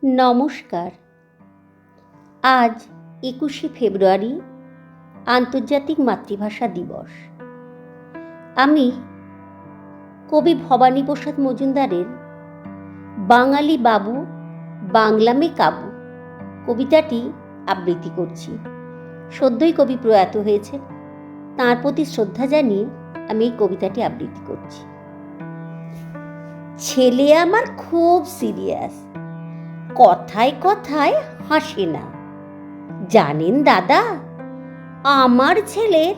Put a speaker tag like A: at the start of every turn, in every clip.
A: নমস্কার। আজ 21শে ফেব্রুয়ারি আন্তর্জাতিক মাতৃভাষা দিবস। আমি কবি ভবানীপ্রসাদ মজুমদারের বাঙালি বাবু বাংলা মে কাবু কবিতাটি আবৃত্তি করছি। সদ্যই কবি প্রয়াত হয়েছে, তাঁর প্রতি শ্রদ্ধা জানিয়ে আমি এই কবিতাটি আবৃত্তি করছি। ছেলে আমার খুব সিরিয়াস, কথায় কথায় হাসে না। জানেন দাদা, আমার ছেলের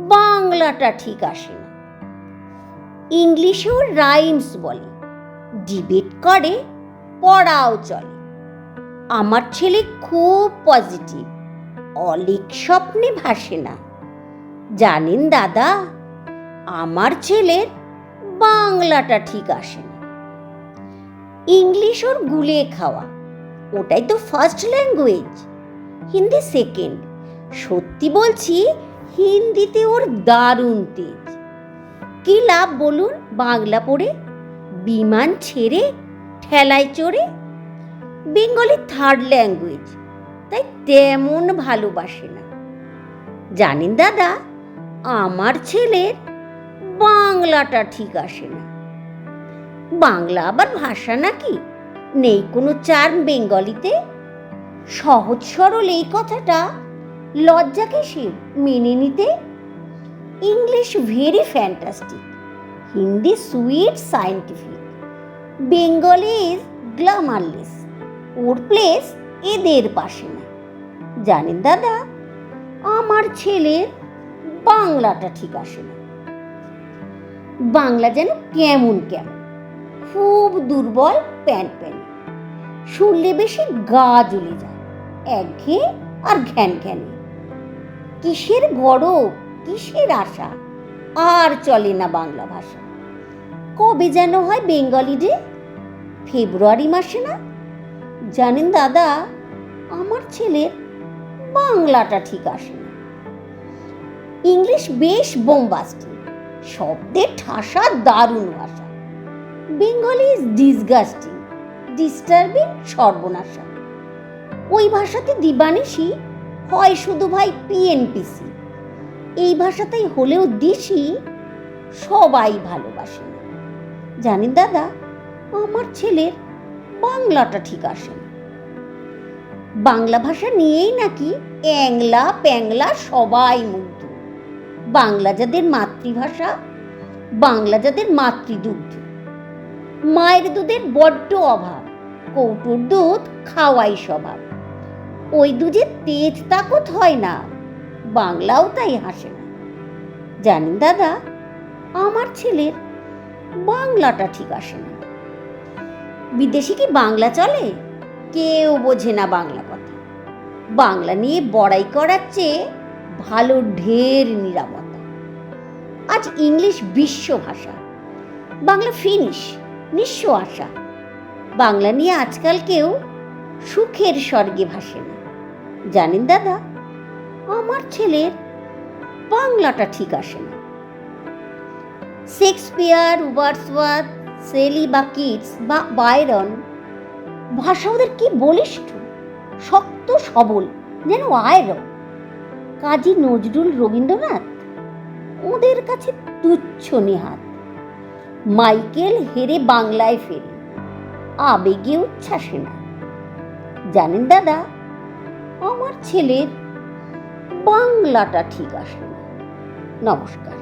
A: বাংলাটা ঠিক আসে না। ইংলিশেও রাইমস বলে, ডিবেট করে, পড়াও চলে। আমার ছেলে খুব পজিটিভ, অলিক স্বপ্নে ভাসে না। জানেন দাদা, আমার ছেলের বাংলাটা ঠিক আসে না। ইংলিশ ওর গুলে খাওয়া, ওটাই তো ফার্স্ট ল্যাঙ্গুয়েজ, হিন্দি সেকেন্ড। সত্যি বলছি, হিন্দিতে ওর দারুণ তেজ। কি লাভ বলুন বাংলা পড়ে, বিমান ছেড়ে ঠেলায় চড়ে। বেঙ্গলি থার্ড ল্যাঙ্গুয়েজ, তাই তেমন ভালোবাসে না। জানেন দাদা, আমার ছেলের বাংলাটা ঠিক আসে না। বাংলা আবার ভাষা নাকি? নেই কোনো চার্ম বেঙ্গলিতে? সহজ সরল এই কথাটা লজ্জা কিসের মেনে নিতে? English very fantastic, Hindi sweet scientific, Bengali is glamourless, or place এদের পাশে না। জানেন দাদা, আমার ছেলের বাংলাটা ঠিক আসে না। বাংলা যেন কেমন কেমন, খুব দুর্বল প্যান প্যান, শুনলে বেশি গা জ্বলে যায়, একঘেয়ে আর ঘ্যান ঘ্যানে। কিসের গরব, কিসের আশা, আর চলে না বাংলা ভাষা। কবে যেন হয় বেঙ্গলি ডে, ফেব্রুয়ারি মাসে না? জানেন দাদা, আমার ছেলের বাংলাটা ঠিক আসে না। ইংলিশ বেশ বোম্বাস্টিক, শব্দের ঠাসা দারুণ ভাষা। বেঙ্গলি ইজ ডিসগাস্টিং, ডিস্টার্বিং, সর্বনাশা। ওই ভাষাতে দিবানিশি হয় শুধু ভাই পিএনপিসি। এই ভাষাতেই হলেও দিশি, সবাই ভালোবাসে না। জানেন দাদা, আমার ছেলের বাংলাটা ঠিক আসে না। বাংলা ভাষা নিয়েই নাকি অ্যাংলা প্যাংলা সবাই মুগ্ধ। বাংলা যাদের মাতৃভাষা, বাংলা যাদের মাতৃদুগ্ধ। মায়ের দুধের বড্ড অভাব, কৌটোর দুধ খাওয়াই স্বভাব। ওই দুধে তেজ তাকত হয় না, বাংলাও তাই হাসে না। জানেন দাদা, আমার ছেলের বাংলাটা ঠিক আসে না। বিদেশে কি বাংলা চলে? কেউ বোঝে না বাংলা কথা। বাংলা নিয়ে বড়াই করার চেয়ে ভালো ঢের নিরাপত্তা। আজ ইংলিশ বিশ্ব ভাষা, বাংলা ফিনিশ, নিঃস্ব আশা। বাংলা নিয়ে আজকাল কেউ সুখের স্বর্গে ভাসে না। জানেন দাদা, আমার ছেলের বাংলাটা ঠিক আসে না। শেক্সপিয়ার, ওয়ার্ডসওয়ার্থ, শেলি বা কিটস বা বায়রন, ভাষা ওদের কি বলিষ্ঠ, শক্ত সবল, যেন আয়রন। কাজী নজরুল, রবীন্দ্রনাথ ওদের কাছে তুচ্ছ নেহাত। মাইকেল হেরে বাংলায় ফেরে, আবেগে উচ্ছ্বাসে না। জানেন দাদা, আমার ছেলের বাংলাটা ঠিক আসে না। নমস্কার।